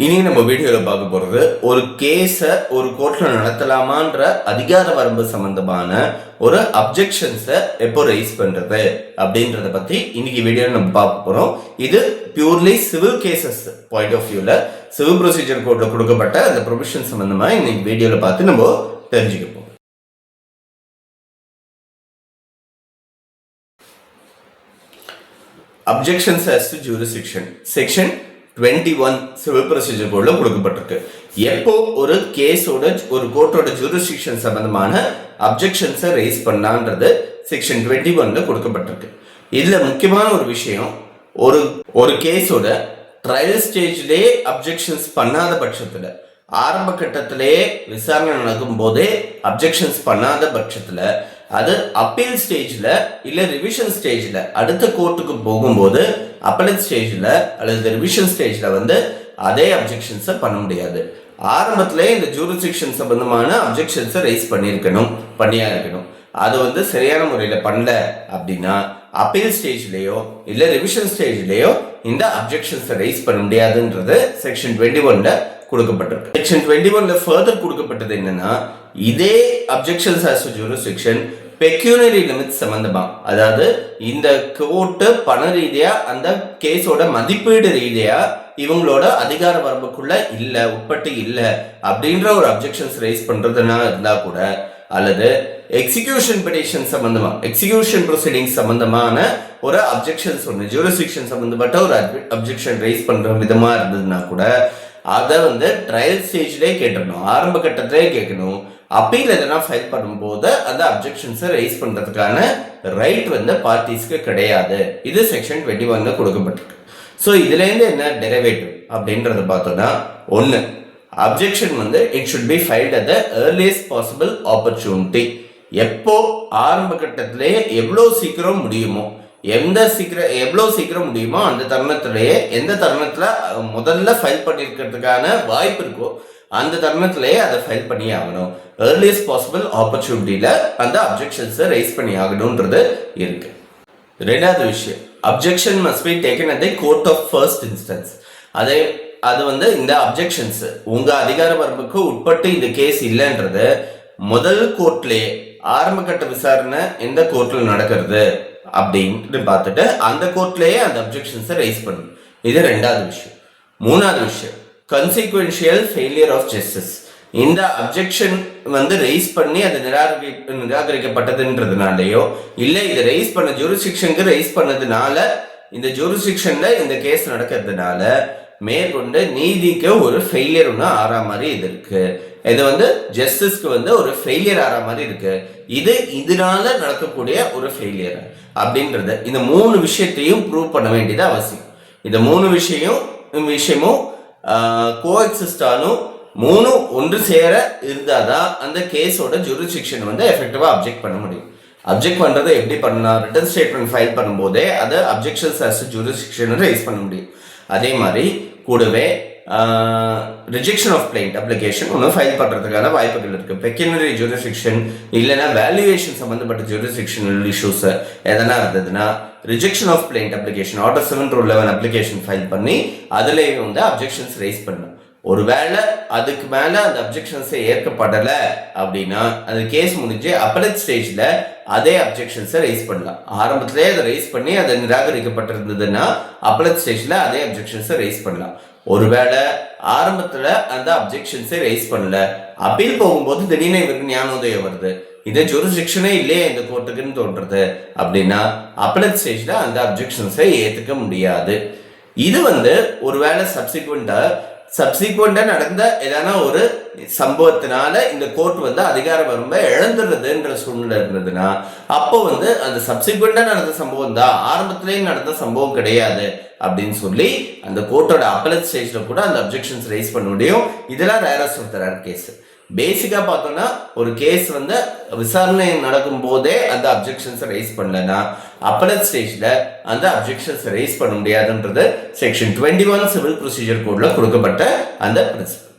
இனி நம்ம வீடியோவில் பார்க்க போகிறது ஒரு கேஸை ஒரு கோர்ட்டில் நடத்தலாமான்ற அதிகார வரம்பு சம்பந்தமான ஒரு அப்ஜெக்ஷன்ஸை எப்போ ரைஸ் பண்ணுறது அப்படின்றத பற்றி இன்னைக்கு வீடியோவில் நம்ம பார்க்க போகிறோம். இது purely civil cases point of வியூவில் சிவில் ப்ரொசீஜர் கோர்ட்டில் கொடுக்கப்பட்ட அந்த ப்ரொவிஷன் சம்பந்தமாக இன்னைக்கு வீடியோவில் பார்த்து நம்ம தெரிஞ்சுக்க போகிறோம். Objections as to jurisdiction section 21 civil procedure கோட்ல கொடுக்கப்பட்டிருக்கு. எப்போ ஒரு கேஸோட ஒரு கோர்ட்டோட ஜூரிஸ்டிக்ஷன் சம்பந்தமான அப்ஜெக்ஷன்ஸை ரைஸ் பண்ணான்றது செக்ஷன் 21ல கொடுக்கப்பட்டிருக்கு. இதுல முக்கியமான ஒரு விஷயம், ஒரு கேஸோட ட்ரையல் ஸ்டேஜ்லேயே அப்ஜெக்ஷன்ஸ் பண்ணாத பட்சத்துல, ஆரம்ப கட்டத்திலேயே விசாரணை நடக்கும் போதே அப்ஜெக்ஷன்ஸ் பண்ணாத பட்சத்துல, அது அப்பீல் ஸ்டேஜ்ல இல்ல ரிவிஷன் ஸ்டேஜ்ல அடுத்த கோர்ட்டுக்கு போகும்போது அப்பீல் ஸ்டேஜ்ல அல்லது ரிவிஷன் ஸ்டேஜ்ல அதே அப்ஜெக்ஷன்ஸை பண்ண முடியாது. ஆரம்பத்திலே இந்த ஜூரிஸ்டிக்ஷன் சம்பந்தமான அப்ஜெக்ஷன்ஸை ரைஸ் பண்ணியா இருக்கணும். அது சரியான முறையில் பண்ணல அப்படின்னா அப்பீல் ஸ்டேஜ்லயோ இல்ல ரிவிஷன் ஸ்டேஜ்லயோ இந்த அப்ஜெக்ஷன்ஸை ரைஸ் பண்ண முடியாதுன்றது செக்ஷன் 21ல கொடுக்கப்பட்டிருக்கு. செக்ஷன் 21ல ஃபர்தர் கொடுக்கப்பட்டது என்னன்னா, இதே objections as to jurisdiction pecuniary limits சம்பந்தமா, அதாவது இந்த கோர்ட்டு பண ரீதியா அந்த கேஸோட மதிப்பீடு ரீதியா இவங்களோட அதிகார வரம்புக்குள்ள இல்ல, உட்பட்டு இல்ல அப்படின்ற ஒரு அப்ஜெக்ஷன்ஸ் ரைஸ் பண்றதுனா இருந்தா கூட, அல்லது எக்ஸிகியூஷன் பெட்டிஷன் சம்பந்தமா, எக்ஸிகியூஷன் ப்ரொசீடிங்ஸ் சம்பந்தமான ஒரு அப்ஜெக்ஷன்ஸ் ஜூரிஸ்டிக்ஷன் சம்பந்தப்பட்ட ஒரு அப்ஜெக்ஷன் ரைஸ் பண்ற விதமா இருந்ததுன்னா கூட அதை ட்ரையல் ஸ்டேஜ்லேயே கேட்டுடணும், ஆரம்ப கட்டத்திலே கேட்கணும். அப்பீல் எதனா ஃபைல் பண்ணும்போது அந்த அப்ஜெக்ஷன்ஸை ரைஸ் பண்ணுறதுக்கான ரைட் பார்ட்டிஸ்க்கு கிடையாது. இது செக்ஷன் 21ல கொடுக்கப்பட்டிருக்கு. ஸோ இதுலேருந்து என்ன டெரிவேட்டிவ் அப்படின்றத பார்த்தோம்னா, ஒன்று, objection it should be filed at the earliest possible opportunity. எப்போ ஆரம்ப கட்டத்திலேயே எவ்வளோ சீக்கிரம் முடியுமோ, எவ்வளோ சீக்கிரம் முடியுமோ அந்த தருணத்திலேயே, எந்த தருணத்தில் முதல்ல ஃபைல் பண்ணியிருக்கிறதுக்கான வாய்ப்பு இருக்கோ அந்த தருணத்திலேயே அதை ஃபைல் பண்ணி ஆகணும். ஏர்லியஸ்ட் பாசிபிள் ஆப்பர்ச்சுனிட்டியில அந்த அப்ஜெக்ஷன்ஸை ரைஸ் பண்ணி ஆகணும்ன்றது இருக்கு. ரெண்டாவது விஷயம், objection must be taken at the court of first instance. அது இந்த அப்ஜெக்ஷன்ஸ் உங்க அதிகார வரம்புக்கு உட்பட்டு இந்த கேஸ் இல்லைன்றது முதல் கோர்ட்லேயே, ஆரம்ப கட்ட விசாரணை எந்த கோர்ட்ல நடக்கிறது அப்படின்னு பார்த்துட்டு அந்த கோர்ட்லேயே அந்த அப்ஜெக்ஷன்ஸை ரைஸ் பண்ணணும். இது ரெண்டாவது விஷயம். மூணாவது விஷயம், கன்சிக்வென்ஷியல் ஃபெயிலியர் ஆஃப் ஜஸ்டிஸ். இந்த அப்ஜெக்ஷன் ரைஸ் பண்ணி அது நிராகரிக்கப்பட்டதுன்றதுனாலயோ இல்லை இதை ரைஸ் பண்ண ஜூரிஸ்டிக்ஷனுக்கு ரைஸ் பண்ணதுனால இந்த ஜூரிஸ்டிக்ஷன்ல இந்த கேஸ் நடக்கிறதுனால மேற்கொண்டு நீதிக்கு ஒரு ஃபெயிலியர் ஒன்று ஆறா மாதிரி இது இருக்கு. இது ஜஸ்டிஸ்க்கு ஒரு ஃபெயிலியர் ஆறா மாதிரி இருக்கு. இதனால நடக்கக்கூடிய ஒரு ஃபெயிலியர் அப்படின்றது, இந்த மூணு விஷயத்தையும் ப்ரூவ் பண்ண வேண்டியது அவசியம். இந்த மூணு விஷயமும் கோஎக்ஸிஸ்டானும் மூணும் ஒன்று சேர இருந்தாதான் அந்த கேஸோட ஜூரிஸ்டிக்ஷன் எஃபெக்டிவா அப்ஜெக்ட் பண்ண முடியும். அப்ஜெக்ட் பண்றதை எப்படி பண்ணலாம், ரிட்டன் ஸ்டேட்மெண்ட் ஃபைல் பண்ணும்போதே அதை objections as to jurisdiction raise பண்ண முடியும். அதே மாதிரி கூடவே ரிஜெக்ஷன் ஆஃப் பிளைண்ட் அப்ளிகேஷன் ஒன்று ஃபைல் பண்ணுறதுக்கான வாய்ப்புகள் இருக்குது. பெக்யூனரி ஜூரிஸ்டிக்ஷன் இல்லைன்னா வேல்யூவேஷன் சம்மந்தப்பட்ட ஜூரிஸ்டிக்ஷனல் இஷ்யூஸ் எதனா இருந்ததுன்னா rejection of plaint application order 7/11 application file பண்ணி அதுலேயும் அப்ஜெக்ஷன்ஸ் ரைஸ் பண்ணும். ஒருவேளை அதுக்கு மேலே அந்த அப்ஜெக்ஷன்ஸை ஏற்கப்படலை அப்படின்னா அந்த கேஸ் முடிஞ்சு அப்பலட் ஸ்டேஜில் அதே அப்ஜெக்ஷன்ஸை ரைஸ் பண்ணலாம். ஆரம்பத்திலே அதை ரைஸ் பண்ணி அதை நிராகரிக்கப்பட்டிருந்ததுன்னா அப்பலட் ஸ்டேஜில் அதே அப்ஜெக்ஷன்ஸை ரைஸ் பண்ணலாம். ஒருவேளை ஆரம்பத்தில் அந்த அப்ஜெக்ஷன்ஸை ரைஸ் பண்ணல, அப்பீல் போகும்போது திடீர்னு இவருக்கு ஞானோதயம் வருது, இதே ஜூரிஸ்டிக்ஷனே இல்லையே இந்த கோர்ட்டுக்குன்னு தோன்றது அப்படின்னா அப்பலட் ஸ்டேஜில் அந்த அப்ஜெக்ஷன்ஸை ஏற்றுக்க முடியாது. இது ஒருவேளை சப்சிக்வெண்டா நடந்த ஏதான ஒரு சம்பவத்தினால இந்த கோர்ட் அதிகார வரம்பை இழந்துடுறதுன்ற சூழ்நிலை இருந்ததுன்னா அப்போ அந்த சப்சிக்வெண்டா நடந்த சம்பவம் தான், ஆரம்பத்திலேயே நடந்த சம்பவம் கிடையாது அப்படின்னு சொல்லி அந்த கோர்ட்டோட அப்பலட் ஸ்டேஜ்ல கூட அந்த அப்ஜெக்ஷன்ஸ் ரைஸ் பண்ண முடியும். இதெல்லாம் rarest of the rare case. Basically பார்த்தோம்னா ஒரு கேஸ் விசாரணை நடக்கும் போதே அந்த அப்ஜெக்ஷன்ஸ் ரைஸ் பண்ணலன்னா அப்பலட் ஸ்டேஜ்ல அந்த அப்ஜெக்ஷன்ஸ் ரைஸ் பண்ண முடியாதுன்றது செக்ஷன் 21 சிவில் ப்ரொசீஜர் கோட்ல கொடுக்கப்பட்ட அந்த பிரின்சிபல்.